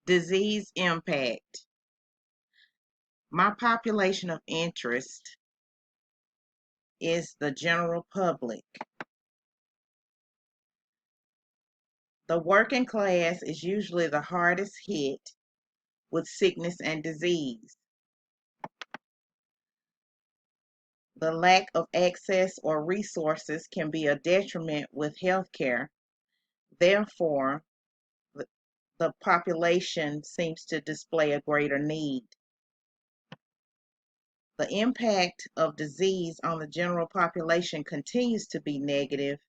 Disease impact. My population of interest is the general public. The working class is usually the hardest hit with sickness and disease. The lack of access or resources can be a detriment with healthcare. Therefore, the population seems to display a greater need. The impact of disease on the general population continues to be negative.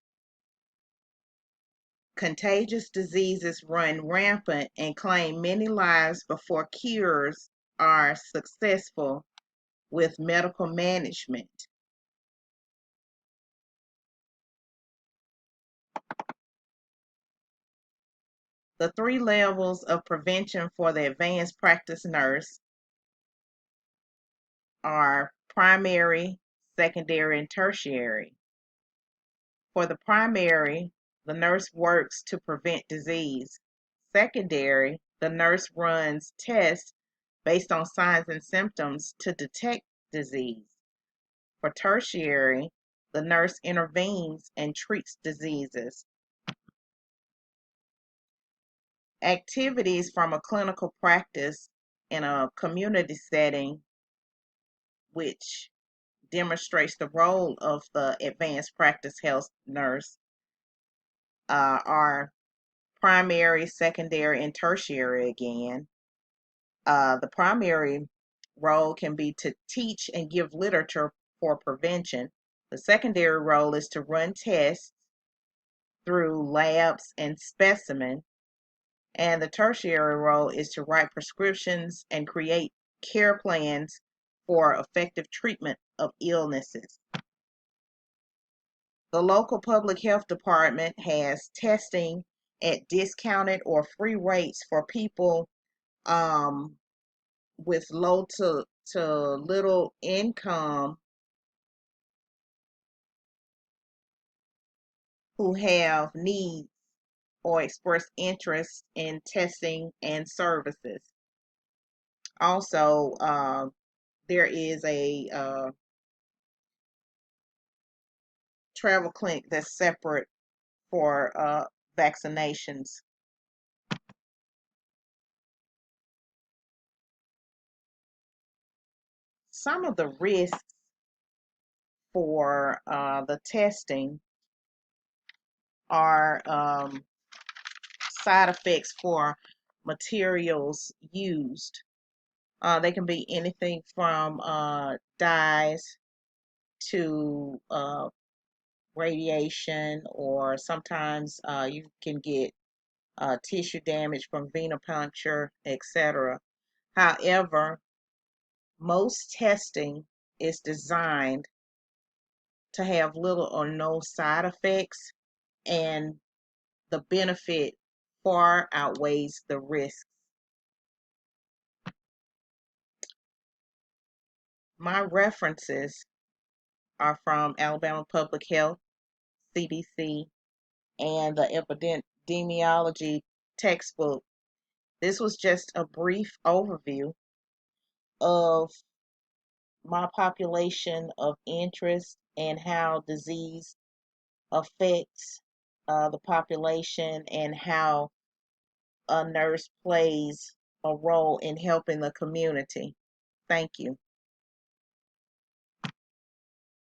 Contagious diseases run rampant and claim many lives before cures are successful with medical management. The three levels of prevention for the advanced practice nurse are primary, secondary, and tertiary. For the primary, the nurse works to prevent disease. Secondary, the nurse runs tests based on signs and symptoms to detect disease. For tertiary, the nurse intervenes and treats diseases. Activities from a clinical practice in a community setting, which demonstrates the role of the advanced practice health nurse, are primary, secondary, and tertiary again. The primary role can be to teach and give literature for prevention. The secondary role is to run tests through labs and specimen. And the tertiary role is to write prescriptions and create care plans for effective treatment of illnesses. The local public health department has testing at discounted or free rates for people with low to little income who have needs or express interest in testing and services. Also, there is a travel clinic that's separate for vaccinations. Some of the risks for the testing are side effects for materials used. They can be anything from dyes to radiation, or sometimes you can get tissue damage from venipuncture, etc. However, most testing is designed to have little or no side effects, and the benefit far outweighs the risk. My references are from Alabama Public Health, CDC, and the epidemiology textbook. This was just a brief overview of my population of interest and how disease affects the population, and how a nurse plays a role in helping the community. Thank you.